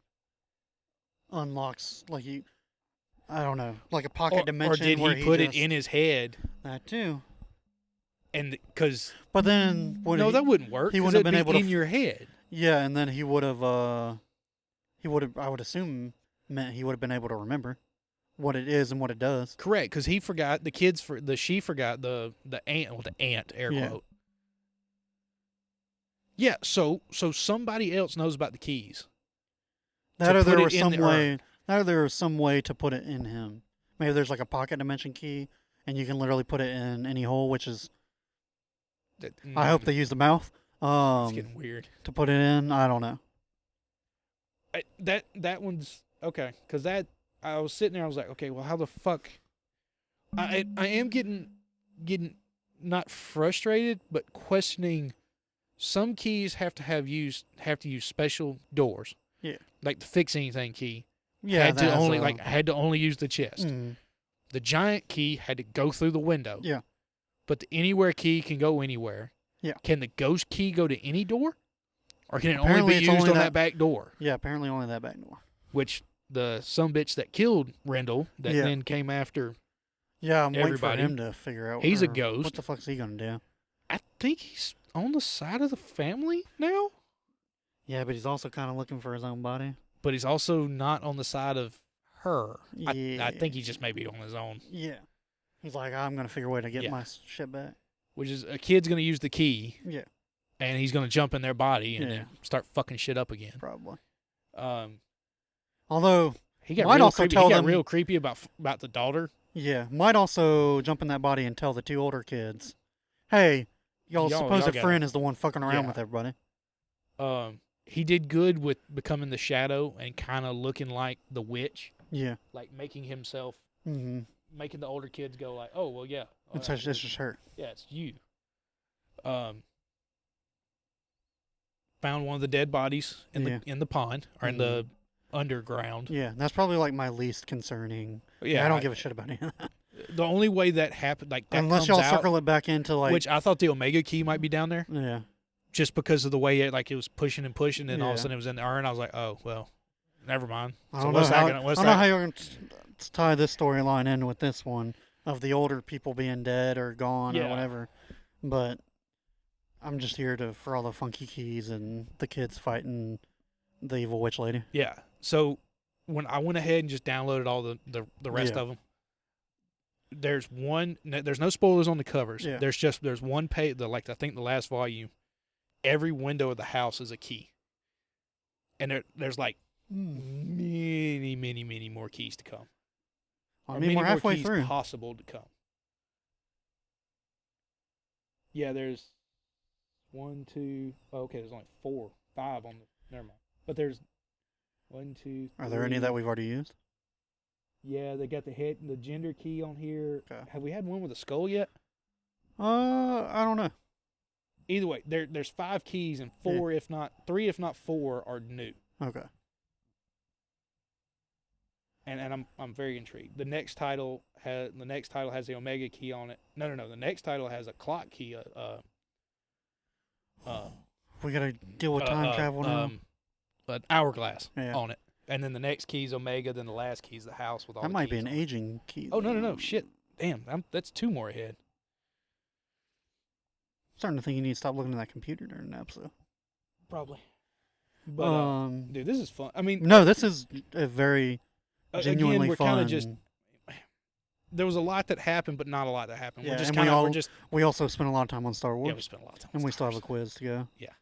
unlocks like you. I don't know, like a pocket Or dimension. did where he put it just- in his head? that too? And because But then no, that wouldn't work. he 'cause wouldn't have it'd been be able to in your head. Yeah, and then he would have. I would assume meant he would have been able to remember what it is and what it does. Correct, because he forgot the kids for the she forgot the ant, well, the ant air Yeah. quote. Yeah, so somebody else knows about the keys. That To or there put was it in some the way. urn. That or there was some way to put it in him. Maybe there's like a pocket dimension key, and you can literally put it in any hole. Which is, I hope they use the mouth. It's getting weird. To put it in. I don't know. That one's okay, because that I was sitting there, I was like, okay, well, how the fuck? I am getting not frustrated, but questioning. Some keys have to use special doors. Yeah. Like the fix anything key. Yeah, had to that's, only had to only use the chest. mm, The giant key had to go through the window. Yeah. But the anywhere key can go anywhere. Yeah. Can the ghost key go to any door? Or can it Apparently only be it's used only on that- that back door? Yeah, apparently only that back door. Which the sumbitch that killed Rendell that Yeah. then came after, Yeah, I'm waiting for Everybody. him to figure out. He's a or ghost. What the fuck's he gonna do? I think he's on the side of the family now, Yeah, but he's also kind of looking for his own body. but he's also not on the side of her. I Yeah. think he just may be on his own, Yeah. He's like, I'm gonna figure a way to get Yeah. my shit back. which is a kid's going to use the key Yeah, and he's going to jump in their body and Yeah. then start fucking shit up again. probably. Um, Although, he got Might real also creepy. tell He got them- real creepy about the daughter. yeah, might also jump in that body and tell the two older kids, "Hey, y'all's Y'all supposed got friend is the one fucking around Yeah. with everybody." He did good with becoming the shadow and kind of looking like the witch, Yeah. like making himself, Mm-hmm. making the older kids go like, "Oh well, yeah, It's just her. yeah, it's you." Found one of the dead bodies in Yeah. the pond or in the underground. Yeah, that's probably like my least concerning. Yeah, I don't give a shit about any of that. The only way that happened, like that Unless comes y'all out, circle it back into like, which I thought the Omega key might be down there, yeah, just because of the way it was pushing and pushing, and all of a Yeah. sudden it was in the urn. I was like, oh well, never mind. I So don't know what's how. that gonna? What's I don't know that? how you're going to tie this storyline in with this one of the older people being dead or gone Yeah. or whatever. But I'm just here for all the funky keys and the kids fighting the evil witch lady. Yeah. So when I went ahead and just downloaded all the rest Yeah. of them, there's no spoilers on the covers. Yeah. There's one page, I think the last volume, every window of the house is a key. And there's like many more keys to come. I Or mean, many we're more halfway keys through. possible to come. Yeah, there's 1, 2. Oh, okay, there's only 4, 5 on the. Never mind. But there's 1, 2. Are there any that we've already used? Yeah, they got the gender key on here. Okay. Have we had one with a skull yet? I don't know. Either way, there's 5 keys and 4, if not 3, if not 4, are new. Okay. And I'm very intrigued. The next title has the Omega key on it. No. The next title has a clock key. We gotta deal with time travel now. An hourglass Yeah. on it. And then the next key is Omega. Then the last key is the house with all That the might be keys an on it. aging key. Oh no! Shit! Damn, that's 2 more ahead. Starting to think you need to stop looking at that computer during the episode. Probably. But dude, this is fun. I mean, no, this is a very genuinely again, we're fun. kind of just. There was a lot that happened, but not a lot that happened. Yeah, We're just and kind of. We're just. we also spent a lot of time on Star Wars, Yeah, we spent a lot of time. and on we Star still have a Wars. quiz to go. Yeah.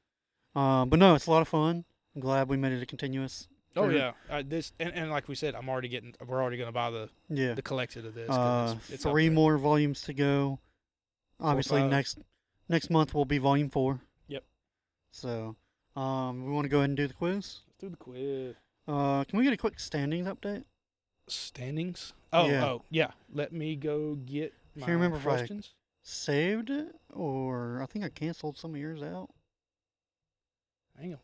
But no, it's a lot of fun. I'm glad we made it a continuous. Oh for- yeah, this and like we said, we're already going to buy Yeah. the collected of this. 'cause it's up 3 there. more volumes to go. Obviously, 5. next month will be volume 4. Yep. So, we want to go ahead and do the quiz. Let's do the quiz. Can we get a quick standings update? Standings. Oh, Yeah. yeah. Let me go get my Can't remember if I questions. saved it or I think I canceled some of yours out. Hang on.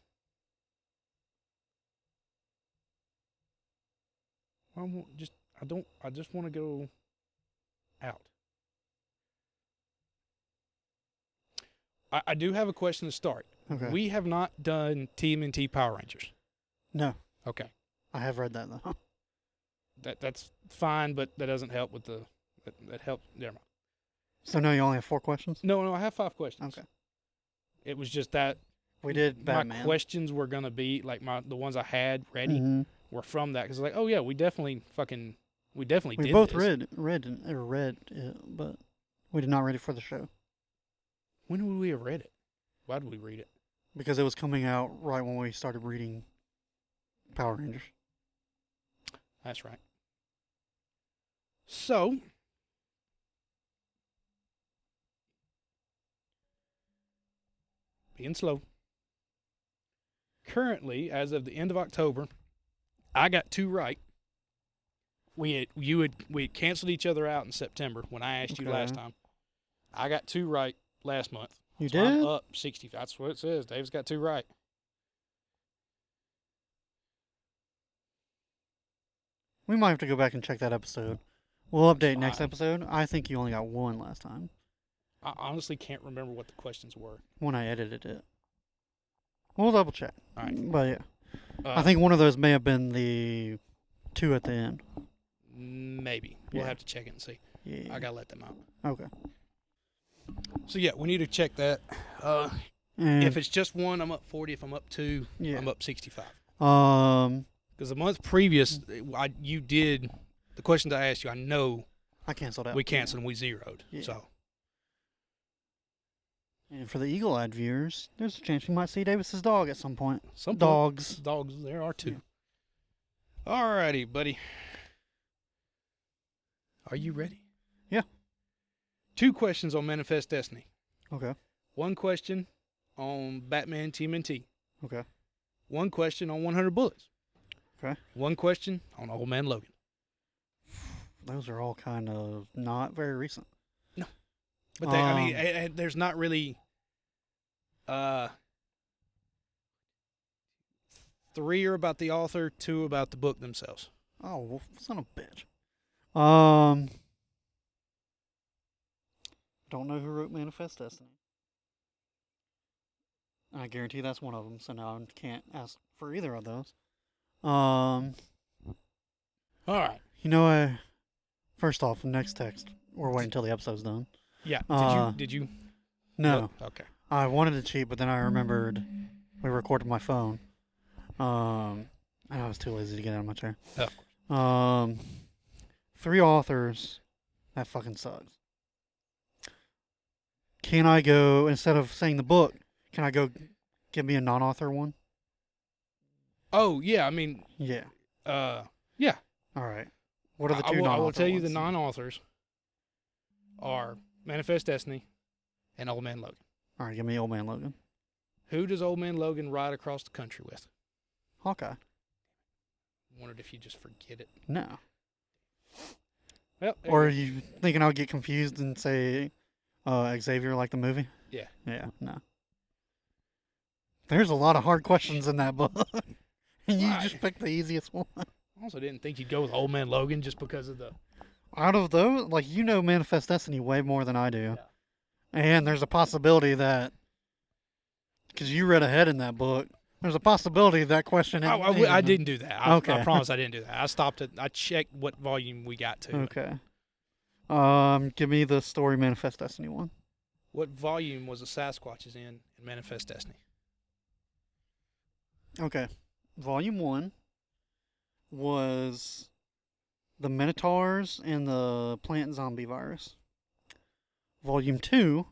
I won't just. I don't. I just want to go out. I do have a question to start. Okay. We have not done TMNT Power Rangers. No, Okay. I have read that though. That's fine, but that doesn't help with the. That helps. Never mind. So now you only have 4 questions? No, I have 5 questions. Okay. It was just that We did Batman. my questions were gonna be like the ones I had ready Mhm. were from that because like, oh yeah, we definitely We did both this. read it, but we did not read it for the show When would we have read it? Why did we read it? because it was coming out right when we started reading Power Rangers. That's right. So, being slow. Currently, as of the end of October, I got 2 right. We had canceled each other out in September when I asked you last Okay. time. I got 2 right last month. You So I'm did? up 60. That's what it says. Dave's got 2 right. We might have to go back and check that episode. We'll update next fine. episode. I think you only got 1 last time I honestly can't remember what the questions were. when I edited it. We'll double check. All right. But yeah, I think one of those may have been the 2 at the end. Maybe. We'll Yeah. have to check it and see. Yeah. I got to let them out. Okay. So, yeah, we need to check that. And If it's just 1, I'm up 40. If I'm up 2, yeah. I'm up 65. Because the month previous, you did the questions I asked you. I know I canceled out. we canceled and we zeroed. Yeah. So And for the eagle-eyed viewers, there's a chance you might see Davis's dog at some point. some Dogs. dogs. There are 2. Alrighty, buddy. Are you ready? Yeah. 2 questions on Manifest Destiny. Okay. 1 question on Batman TMNT. Okay. 1 question on 100 Bullets. Okay. 1 question on Old Man Logan. Those are all kind of not very recent. But I mean, there's not really 3 are about the author, 2 about the book themselves. Oh, well, son of a bitch. Don't know who wrote Manifest Destiny. I guarantee that's one of them, so now I can't ask for either of those. All right. You know, first off, next text, we're waiting until the episode's done. Yeah. Did you? No. Look? Okay. I wanted to cheat, but then I remembered we recorded my phone. And I was too lazy to get out of my chair. Of course. 3 authors. That fucking sucks. Can I go, instead of saying the book, can I go give me a non-author one? Oh yeah. I mean. Yeah. Yeah. All right. What are the 2 I non-author will tell you the ones? non-authors are Manifest Destiny and Old Man Logan. All right, give me Old Man Logan. Who does Old Man Logan ride across the country with? Hawkeye. Wondered if you just forget it. No. Well, Or are you thinking I'll get confused and say Xavier like the movie? Yeah. Yeah, no. There's a lot of hard questions in that book. And you Right. just picked the easiest one. I also didn't think you'd go with Old Man Logan just because of the. Out of those, like, you know Manifest Destiny way more than I do. Yeah. And there's a possibility that, because you read ahead in that book, there's a possibility that question. I didn't do that. Okay. I promise I didn't do that. I stopped it. I checked what volume we got to. Okay. Give me the story Manifest Destiny one. What volume was the Sasquatches in Manifest Destiny? Okay. Volume 1 was the Minotaurs and the plant zombie virus. Volume 2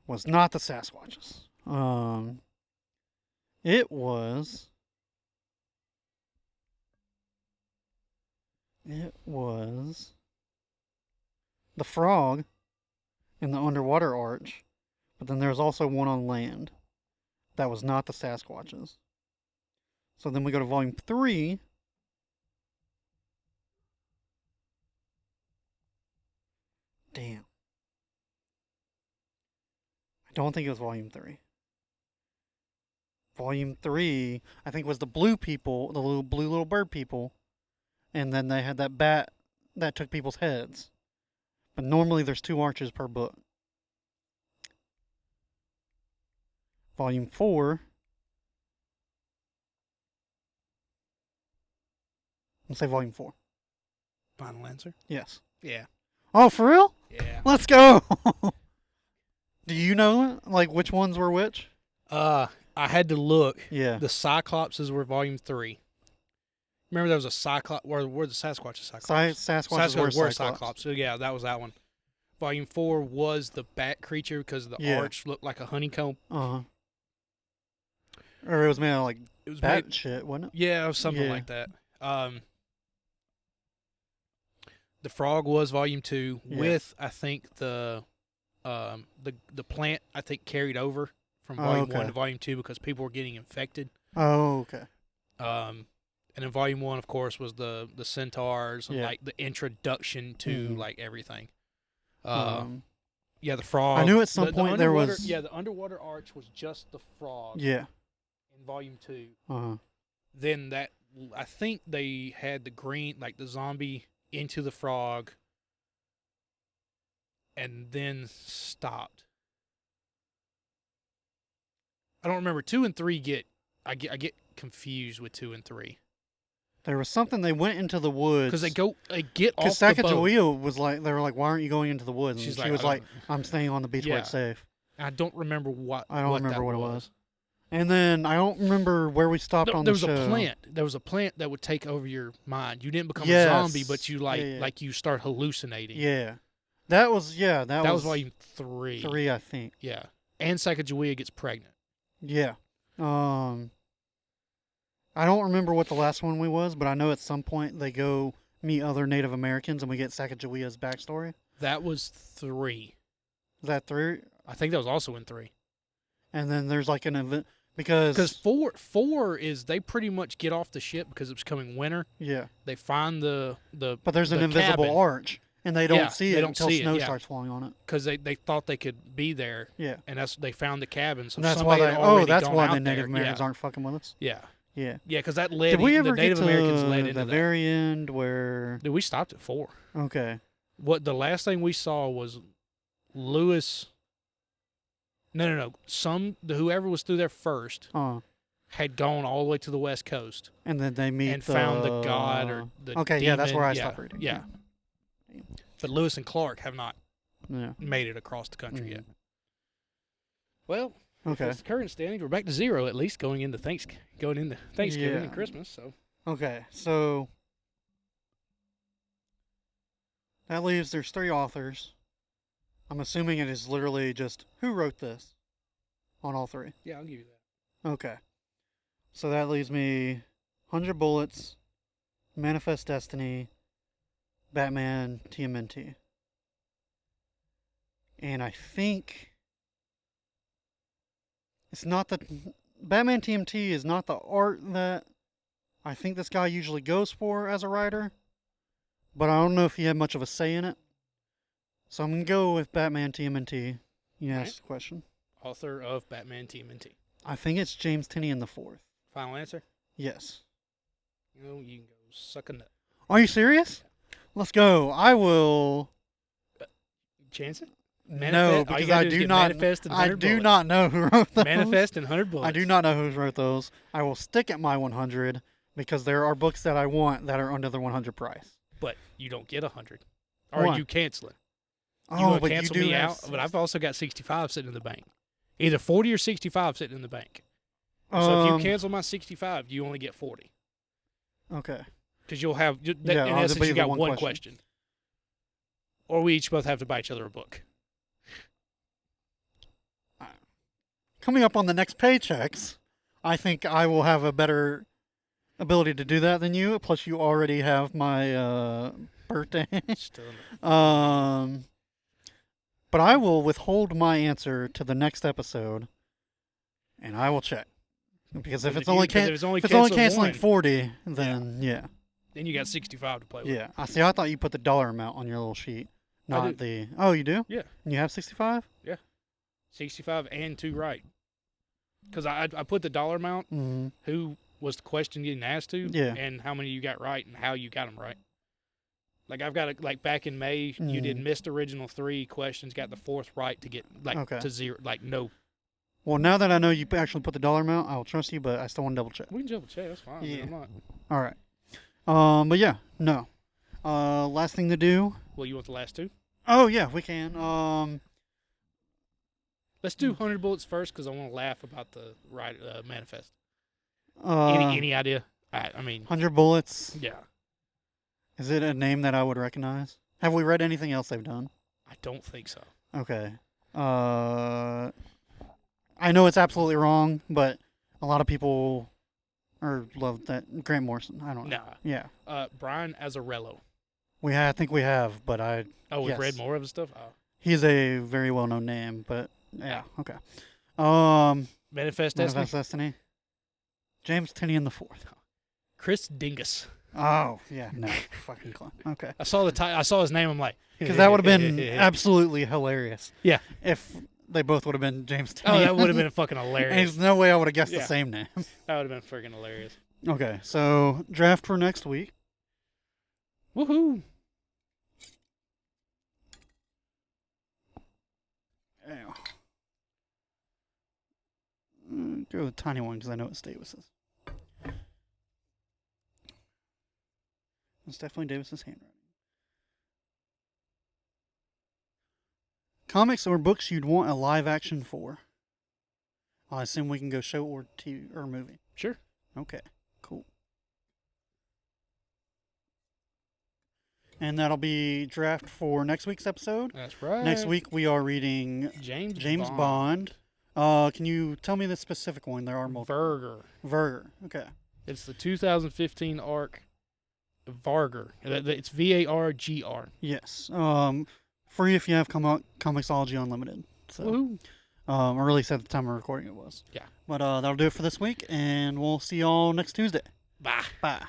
was not the Sasquatches. It was the frog in the underwater arch, but then there was also one on land. That was not the Sasquatches. So then we go to volume 3. Damn. I don't think it was volume 3. Volume 3, I think, was the blue people, the little blue little bird people. And then they had that bat that took people's heads. But normally there's 2 arches per book. Volume 4. Let's say volume 4. Final answer? Yes. Yeah. Oh, for real? Yeah. Let's go. Do you know, like, which ones were which? I had to look. Yeah. The Cyclopses were volume 3. Remember there was a Cyclops, where the Sasquatch is Cyclops? Sasquatches were Cyclops. So yeah, that was that one. Volume 4 was the bat creature because the arch looked like a honeycomb. Uh-huh. Or it was made of, like, It was bat shit, wasn't it? Yeah, it was something like that. The Frog was volume 2 with, I think, the plant, I think, carried over from volume 1 to volume 2 because people were getting infected. Oh, okay. And then volume 1, of course, was the centaurs and like the introduction to like everything. Yeah, the frog. I knew at some point there was. Yeah, the underwater arch was just the frog. Yeah. In volume 2. Uh-huh. Then I think they had the green, like the zombie into the frog, and then stopped. I don't remember. 2 and 3 I get confused with 2 and 3. There was something, they went into the woods. Because they get off the boat. Because Sacagawea was like, they were like, why aren't you going into the woods? And she was like, I'm staying on the beach where it's safe. I don't remember what I don't remember what it was. And then I don't remember where we stopped on the show. There was a plant that would take over your mind. You didn't become a zombie, but you like you start hallucinating. Yeah. That was volume 3. 3, I think. Yeah. And Sacagawea gets pregnant. Yeah. I don't remember what the last one was, but I know at some point they go meet other Native Americans and we get Sacagawea's backstory. That was 3. Is that 3? I think that was also in 3. And then there's like an event because 4 is they pretty much get off the ship because it's becoming winter. Yeah. They find the but there's an invisible cabin. Arch. And they don't see it until snow starts falling on it. Because they thought they could be there. Yeah. And they found the cabin. So and that's why that's why the Native Americans aren't fucking with us. Yeah. Yeah. Yeah, because that led. Did we ever the Native get to Americans led into the very end where? Dude, we stopped at 4. Okay. What the last thing we saw was Lewis. No. Whoever was through there first had gone all the way to the west coast. And then they meet and found the god or the okay, demon. Yeah, that's where I stopped reading. Yeah. But Lewis and Clark have not made it across the country yet. Well, okay. It's the current standings. We're back to 0 at least going into Thanksgiving and Christmas. So okay, so that leaves there's 3 authors. I'm assuming it is literally just who wrote this on all 3. Yeah, I'll give you that. Okay, so that leaves me 100 Bullets, Manifest Destiny, Batman TMNT, and I think it's not the Batman TMT is not the art that I think this guy usually goes for as a writer, but I don't know if he had much of a say in it. So I'm going to go with Batman TMNT. You asked the question. Author of Batman TMNT. I think it's James Tynion the 4th. Final answer? Yes. You can go suck a nut. Are you serious? Let's go. I will. Chance it? No, because I do not know who wrote those. Manifest and 100 Bullets. I do not know who wrote those. I will stick at my 100 because there are books that I want that are under the 100 price. But you don't get 100. Or are you canceling? But cancel you do me out? But I've also got 65 sitting in the bank. Either 40 or 65 sitting in the bank. So if you cancel my 65, you only get 40. Okay. Because you'll have, in essence, you got one question. Or we each both have to buy each other a book. Coming up on the next paychecks, I think I will have a better ability to do that than you. Plus, you already have my birthday. But I will withhold my answer to the next episode, and I will check. Because if But it's only if it's only canceling one, 40, then yeah. then you got 65 to play with. Yeah. I see. I thought you put the dollar amount on your little sheet, not do. the. Oh, you do? Yeah. And you have 65? 65 and 2 right. Because I put the dollar amount, Mm-hmm. who was the question getting asked to, Yeah. and how many you got right and how you got them right. Like I've got like back in May, you did missed original 3 questions, got the 4th right to get to 0, like no. Well, now that I know you actually put the dollar amount, I'll trust you, but I still want to double check. We can double check. That's fine. Yeah. I'm not. All right. But yeah, no. Last thing to do. Well, you want the last 2? Oh yeah, we can. Let's do 100 bullets first because I want to laugh about the manifest. Uh, Any idea? I mean, 100 bullets. yeah. Is it a name that I would recognize? Have we read anything else they've done? I don't think so. Okay. I know it's absolutely wrong, but a lot of people love that Grant Morrison. I don't know. Nah. Yeah. Brian Azzarello. I think we have, but We've yes. read more of his stuff. Oh. He's a very well-known name, but yeah. Okay. Manifest Manifest Destiny. James Tinian the Fourth. Chris Dingus. Oh yeah, no fucking clown. Okay. I saw his name. I'm like, Because that would have been absolutely hilarious. Yeah. If they both would have been James Tinian. Oh, that would have been fucking And hilarious. there's no way I would have guessed Yeah. the same name. That would have been freaking hilarious. Okay, so draft for next week. Woohoo! Ew. Go with the tiny one because I know it's Davis's. It's definitely Davis's handwriting. Comics or books you'd want a live action for? I assume we can go show or TV or movie. Sure. Okay, cool. And that'll be draft for next week's episode. That's right. Next week we are reading James Bond. Can you tell me the specific one? There are multiple. Verger. Okay. It's the 2015 arc. Vargr. It's VARGR. Yes. Free if you have Comixology Unlimited. So, Woohoo! or released at the time of recording it was. Yeah. But that'll do it for this week, and we'll see y'all next Tuesday. Bye. Bye.